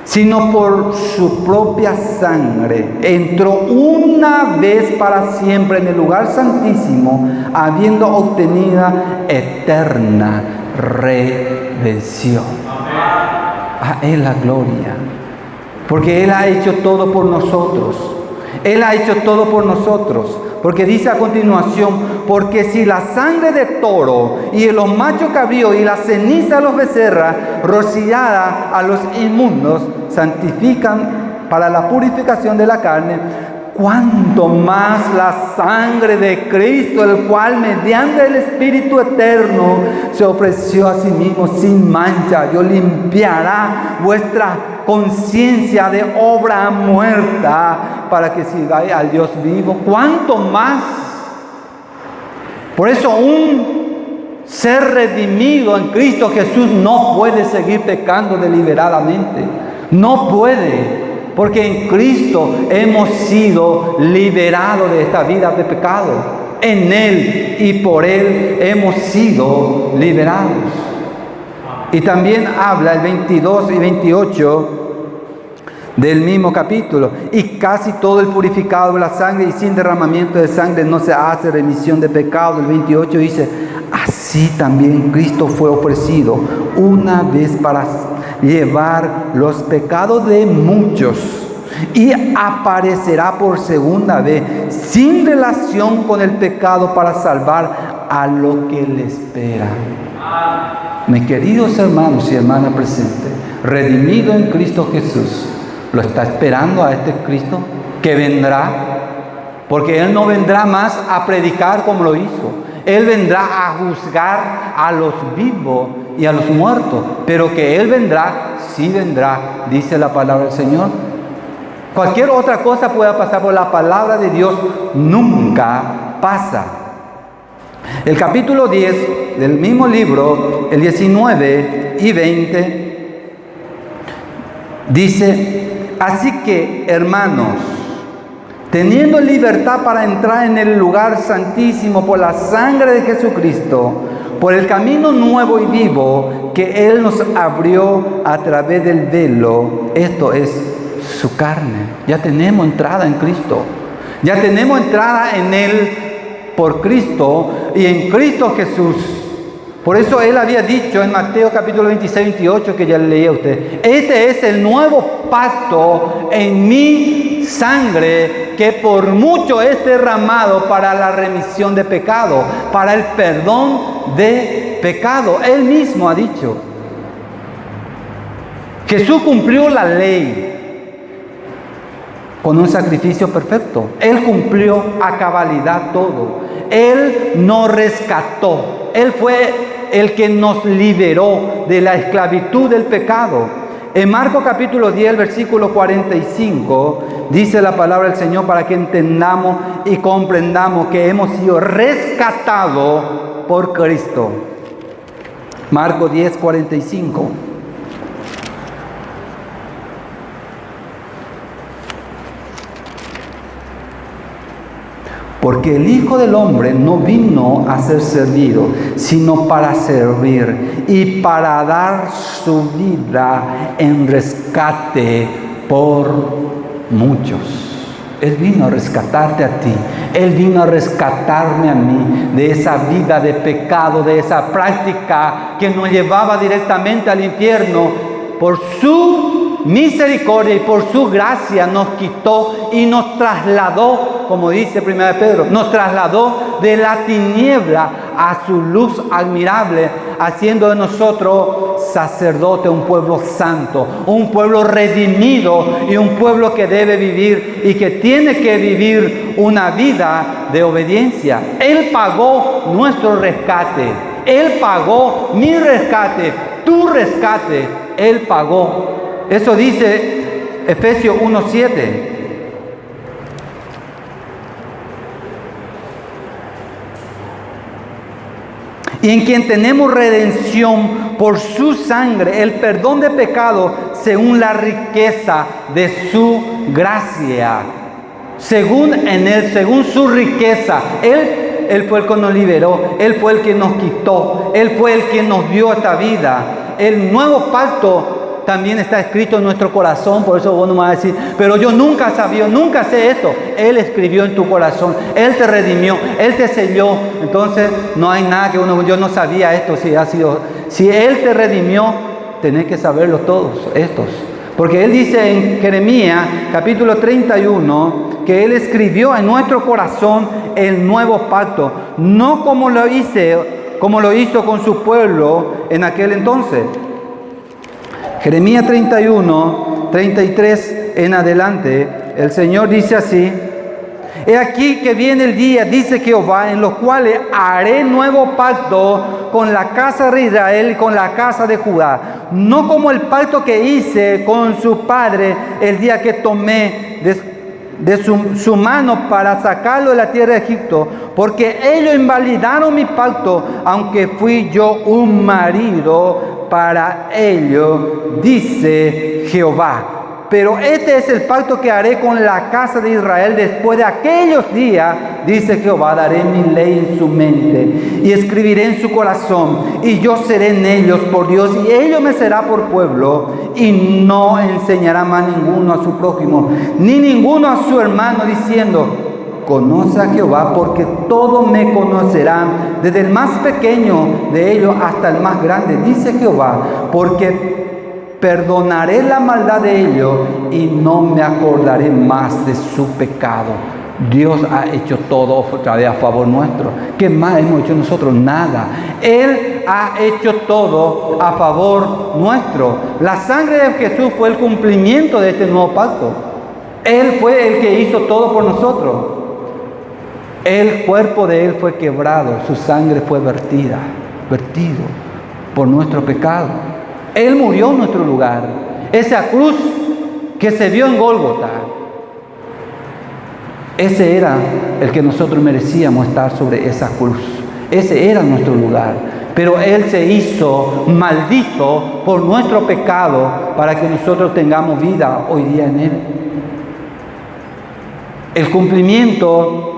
sino por su propia sangre, entró una vez para siempre en el lugar santísimo, habiendo obtenido eterna redención. A Él la gloria, porque Él ha hecho todo por nosotros. Él ha hecho todo por nosotros. Porque dice a continuación: porque si la sangre de toro y de los machos cabríos y la ceniza de los becerras rociada a los inmundos santifican para la purificación de la carne, cuánto más la sangre de Cristo, el cual mediante el Espíritu eterno se ofreció a sí mismo sin mancha, Dios limpiará vuestra conciencia de obra muerta para que sigáis al Dios vivo. Cuánto más. Por eso un ser redimido en Cristo Jesús no puede seguir pecando deliberadamente. No puede. Porque en Cristo hemos sido liberados de esta vida de pecado. En Él y por Él hemos sido liberados. Y también habla el 22 y 28 del mismo capítulo: y casi todo el purificado de la sangre, y sin derramamiento de sangre no se hace remisión de pecado. El 28 dice: así también Cristo fue ofrecido una vez para llevar los pecados de muchos, y aparecerá por segunda vez sin relación con el pecado para salvar a lo que le espera. Mis queridos hermanos y hermanas presentes, redimido en Cristo Jesús, ¿lo está esperando a este Cristo que vendrá? Porque Él no vendrá más a predicar como lo hizo. Él vendrá a juzgar a los vivos y a los muertos. Pero que Él vendrá, sí vendrá, dice la palabra del Señor. Cualquier otra cosa pueda pasar, por la palabra de Dios nunca pasa. El capítulo 10 del mismo libro, el 19 y 20, dice: así que, hermanos, teniendo libertad para entrar en el lugar santísimo por la sangre de Jesucristo, por el camino nuevo y vivo que Él nos abrió a través del velo, esto es su carne. Ya tenemos entrada en Cristo. Ya tenemos entrada en Él por Cristo y en Cristo Jesús. Por eso Él había dicho en Mateo capítulo 26, 28, que ya le leí a usted: este es el nuevo pacto en mi sangre, que por mucho es derramado para la remisión de pecado, para el perdón de pecado. Él mismo ha dicho. Jesús cumplió la ley con un sacrificio perfecto. Él cumplió a cabalidad todo. Él nos rescató. Él fue el que nos liberó de la esclavitud del pecado. En Marcos capítulo 10, versículo 45, dice la palabra del Señor para que entendamos y comprendamos que hemos sido rescatados por Cristo. Marcos 10, 45. Porque el Hijo del Hombre no vino a ser servido, sino para servir y para dar su vida en rescate por muchos. Él vino a rescatarte a ti. Él vino a rescatarme a mí de esa vida de pecado, de esa práctica que nos llevaba directamente al infierno. Por su misericordia y por su gracia nos quitó y nos trasladó, como dice 1 Pedro, nos trasladó de la tiniebla a su luz admirable, haciendo de nosotros sacerdote, un pueblo santo, un pueblo redimido y un pueblo que debe vivir y que tiene que vivir una vida de obediencia. Él pagó nuestro rescate, Él pagó mi rescate, tu rescate, Él pagó. Eso dice Efesios 1:7. Y en quien tenemos redención por su sangre, el perdón de pecado, según la riqueza de su gracia. Según su riqueza. Él fue el que nos liberó, Él fue el que nos quitó, Él fue el que nos dio esta vida. El nuevo pacto también está escrito en nuestro corazón. Por eso vos no me vas a decir, pero yo nunca sabía, nunca sé esto. Él escribió en tu corazón, Él te redimió, Él te selló. Entonces no hay nada que yo no sabía esto. Si Él te redimió, tenés que saberlo todos estos. Porque Él dice en Jeremías capítulo 31 que Él escribió en nuestro corazón el nuevo pacto, no como lo hizo con su pueblo en aquel entonces. Jeremías 31, 33 en adelante, el Señor dice así: he aquí que viene el día, dice Jehová, en los cuales haré nuevo pacto con la casa de Israel y con la casa de Judá, no como el pacto que hice con su padre el día que tomé de su mano para sacarlo de la tierra de Egipto, porque ellos invalidaron mi pacto, aunque fui yo un marido para ellos, dice Jehová. Pero este es el pacto que haré con la casa de Israel después de aquellos días, dice Jehová. Daré mi ley en su mente y escribiré en su corazón, y yo seré en ellos por Dios, y ellos me será por pueblo, y no enseñará más ninguno a su prójimo, ni ninguno a su hermano, diciendo: conoce a Jehová, porque todos me conocerán, desde el más pequeño de ellos hasta el más grande, dice Jehová, porque perdonaré la maldad de ellos y no me acordaré más de su pecado. Dios ha hecho todo otra vez a favor nuestro. ¿Qué más hemos hecho nosotros? Nada. Él ha hecho todo a favor nuestro. La sangre de Jesús fue el cumplimiento de este nuevo pacto. Él fue el que hizo todo por nosotros. El cuerpo de Él fue quebrado, su sangre fue vertido por nuestro pecado. Él murió en nuestro lugar. Esa cruz que se vio en Gólgota, ese era el que nosotros merecíamos, estar sobre esa cruz. Ese era nuestro lugar. Pero Él se hizo maldito por nuestro pecado para que nosotros tengamos vida hoy día en Él. El cumplimiento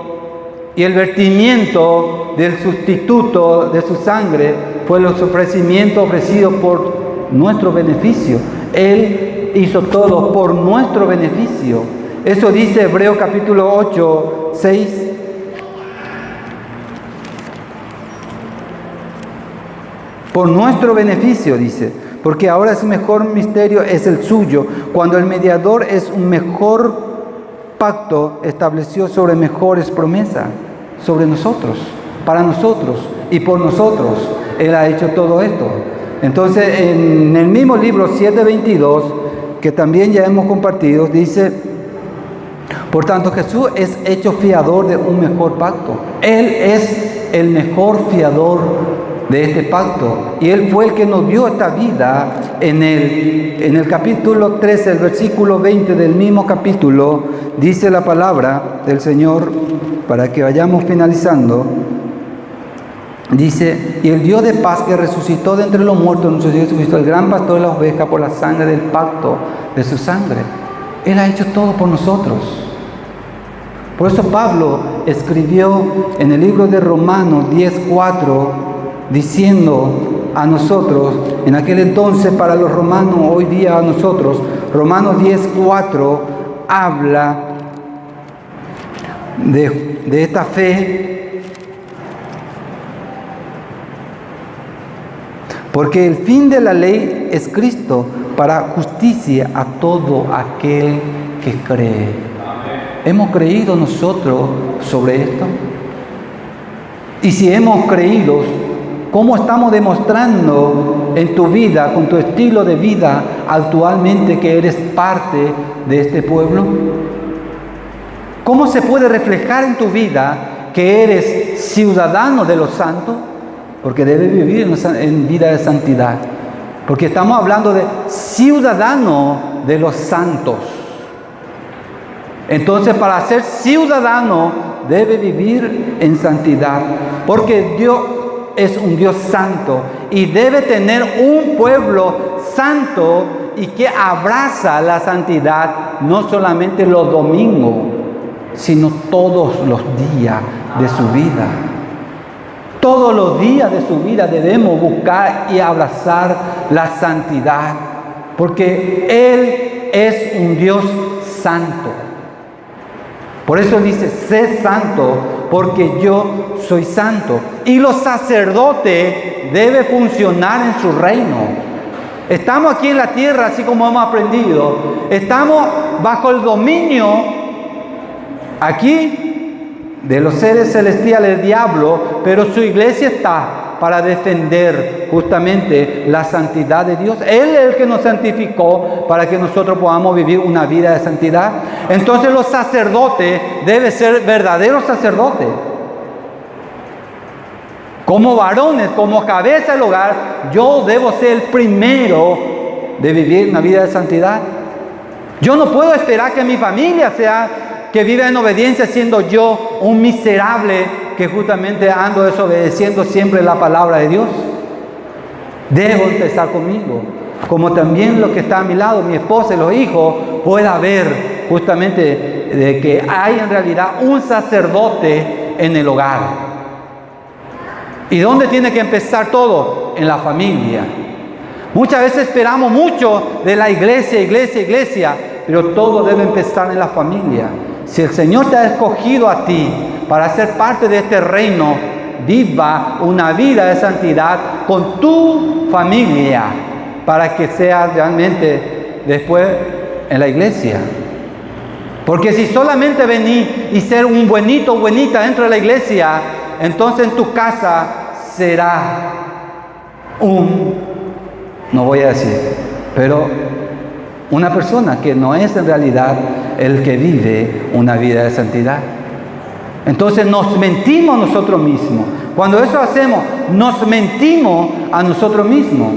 y el vertimiento del sustituto de su sangre fue los ofrecimientos ofrecidos por nuestro beneficio. Él hizo todo por nuestro beneficio. Eso dice Hebreos capítulo 8, 6. Por nuestro beneficio, dice, porque ahora es mejor misterio, es el suyo, cuando el mediador es un mejor pacto, estableció sobre mejores promesas, sobre nosotros, para nosotros y por nosotros. Él ha hecho todo esto. Entonces, en el mismo libro 7:22, que también ya hemos compartido, dice: por tanto, Jesús es hecho fiador de un mejor pacto. Él es el mejor fiador de este pacto, y Él fue el que nos dio esta vida. En el capítulo 13, el versículo 20 del mismo capítulo, dice la palabra del Señor, para que vayamos finalizando. Dice: y el Dios de paz, que resucitó de entre los muertos nuestro Dios Jesucristo, el gran pastor de las ovejas, por la sangre del pacto de su sangre. Él ha hecho todo por nosotros. Por eso Pablo escribió en el libro de Romanos 10:4, diciendo a nosotros, en aquel entonces para los romanos, hoy día a nosotros, Romanos 10:4 habla de esta fe, porque el fin de la ley es Cristo, para justicia a todo aquel que cree. ¿Hemos creído nosotros sobre esto? Y si hemos creído, ¿cómo estamos demostrando en tu vida, con tu estilo de vida actualmente, que eres parte de este pueblo? ¿Cómo se puede reflejar en tu vida que eres ciudadano de los santos? Porque debes vivir en vida de santidad. Porque estamos hablando de ciudadano de los santos. Entonces, para ser ciudadano, debe vivir en santidad. Porque Dios es un Dios santo y debe tener un pueblo santo y que abraza la santidad, no solamente los domingos, sino todos los días de su vida. Todos los días de su vida debemos buscar y abrazar la santidad, porque Él es un Dios santo. Por eso dice: sé santo, porque yo soy santo. Y los sacerdotes deben funcionar en su reino. Estamos aquí en la tierra, así como hemos aprendido. Estamos bajo el dominio aquí de los seres celestiales, del diablo, pero su iglesia está para defender justamente la santidad de Dios. Él es el que nos santificó para que nosotros podamos vivir una vida de santidad. Entonces los sacerdotes deben ser verdaderos sacerdotes. Como varones, como cabeza del hogar, yo debo ser el primero de vivir una vida de santidad. Yo no puedo esperar que mi familia sea, que viva en obediencia, siendo yo un miserable que justamente ando desobedeciendo siempre la palabra de Dios. Debo empezar conmigo, como también lo que está a mi lado, mi esposa y los hijos, pueda ver justamente de que hay en realidad un sacerdote en el hogar. ¿Y dónde tiene que empezar todo? En la familia. Muchas veces esperamos mucho de la iglesia, pero todo debe empezar en la familia. Si el Señor te ha escogido a ti para ser parte de este reino, viva una vida de santidad con tu familia, para que sea realmente después en la iglesia. Porque si solamente venir y ser un buenito o buenita dentro de la iglesia, entonces en tu casa será no voy a decir, pero una persona que no es en realidad el que vive una vida de santidad. Entonces nos mentimos nosotros mismos. Cuando eso hacemos, nos mentimos a nosotros mismos.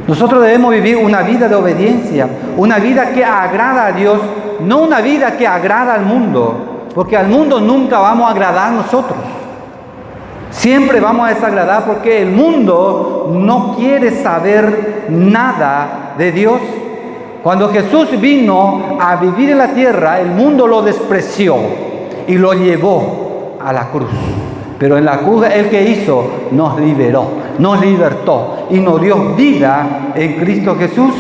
Nosotros debemos vivir una vida de obediencia, una vida que agrada a Dios, no una vida que agrada al mundo, porque al mundo nunca vamos a agradar nosotros. Siempre vamos a desagradar, porque el mundo no quiere saber nada de Dios. Cuando Jesús vino a vivir en la tierra, el mundo lo despreció y lo llevó a la cruz. Pero en la cruz, ¿Él qué hizo? Nos liberó, nos libertó y nos dio vida en Cristo Jesús.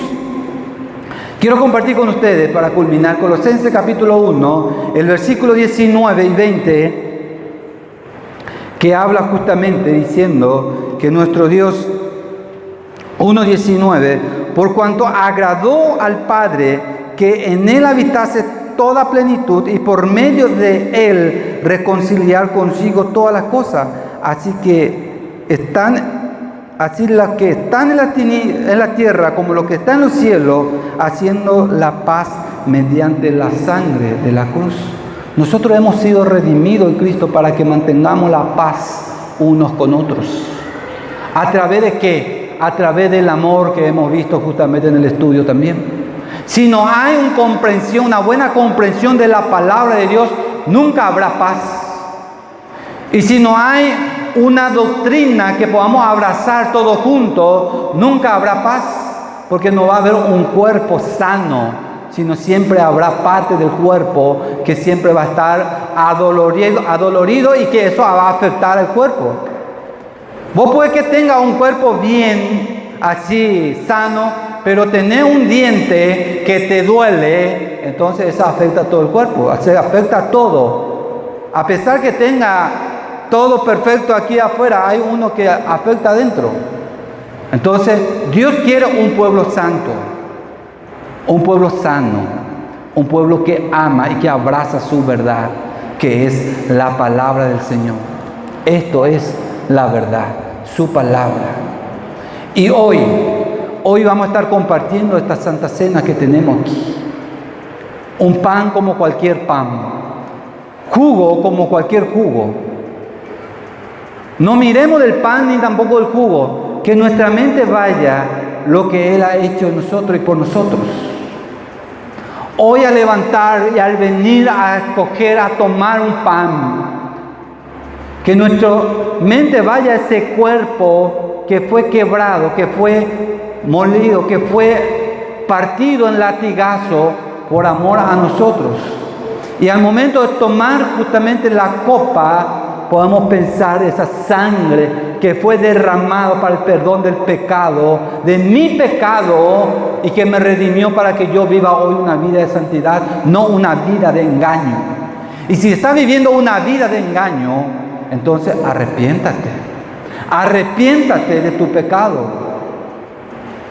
Quiero compartir con ustedes, para culminar, Colosenses capítulo 1, el versículo 19 y 20, que habla justamente diciendo que nuestro Dios, 1:19, por cuanto agradó al Padre que en Él habitase toda plenitud y por medio de Él reconciliar consigo todas las cosas, así las que están en la tierra como los que están en los cielos, haciendo la paz mediante la sangre de la cruz. Nosotros hemos sido redimidos en Cristo para que mantengamos la paz unos con otros. ¿A través de qué? A través del amor que hemos visto justamente en el estudio también. Si no hay una buena comprensión de la palabra de Dios, nunca habrá paz. Y si no hay una doctrina que podamos abrazar todos juntos, nunca habrá paz, porque no va a haber un cuerpo sano, sino siempre habrá parte del cuerpo que siempre va a estar adolorido y que eso va a afectar al cuerpo. Vos puede que tenga un cuerpo bien, así, sano, pero tener un diente que te duele, entonces eso afecta a todo el cuerpo, se afecta a todo. A pesar que tenga todo perfecto aquí afuera, hay uno que afecta adentro. Entonces, Dios quiere un pueblo santo, un pueblo sano, un pueblo que ama y que abraza su verdad, que es la palabra del Señor. Esto es la verdad, su palabra. Y hoy vamos a estar compartiendo esta Santa Cena que tenemos aquí. Un pan como cualquier pan, jugo como cualquier jugo. No miremos del pan ni tampoco del jugo, que nuestra mente vaya lo que Él ha hecho en nosotros y por nosotros. Hoy al levantar y al venir a escoger, a tomar un pan, que nuestra mente vaya a ese cuerpo que fue quebrado, que fue molido, que fue partido en latigazo por amor a nosotros. Y al momento de tomar justamente la copa, podemos pensar esa sangre que fue derramada para el perdón del pecado, de mi pecado, y que me redimió para que yo viva hoy una vida de santidad, no una vida de engaño. Y si estás viviendo una vida de engaño, entonces arrepiéntate de tu pecado.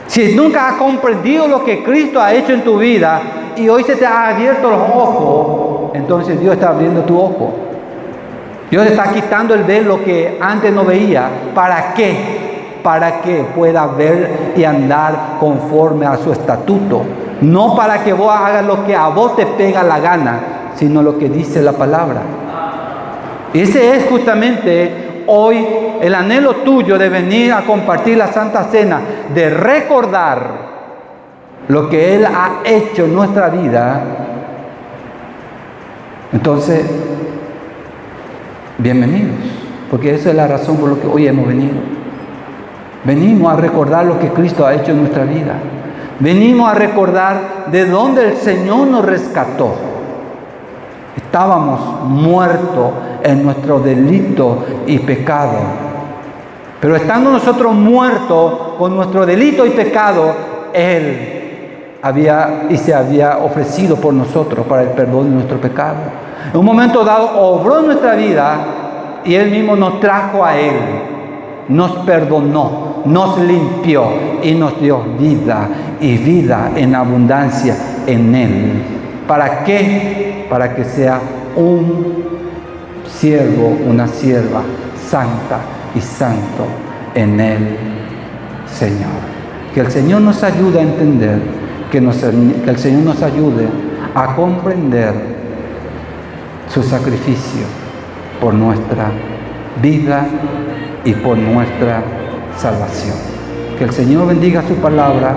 Si nunca has comprendido lo que Cristo ha hecho en tu vida y hoy se te ha abierto los ojos, entonces Dios está abriendo tu ojo. Dios está quitando el velo que antes no veía. ¿Para qué? Para que pueda ver y andar conforme a su estatuto. No para que vos hagas lo que a vos te pega la gana, sino lo que dice la palabra. Ese es justamente hoy el anhelo tuyo de venir a compartir la Santa Cena, de recordar lo que Él ha hecho en nuestra vida. Entonces, bienvenidos, porque esa es la razón por la que hoy hemos venido. Venimos a recordar lo que Cristo ha hecho en nuestra vida. Venimos a recordar de dónde el Señor nos rescató. Estábamos muertos en nuestro delito y pecado. Pero estando nosotros muertos con nuestro delito y pecado, Él se había ofrecido por nosotros para el perdón de nuestro pecado. En un momento dado obró en nuestra vida y Él mismo nos trajo a Él, nos perdonó, nos limpió y nos dio vida, y vida en abundancia en Él. ¿Para qué? Para que sea un siervo, una sierva santa y santo en el Señor. Que el Señor nos ayude a entender, que el Señor nos ayude a comprender su sacrificio por nuestra vida y por nuestra salvación. Que el Señor bendiga su palabra.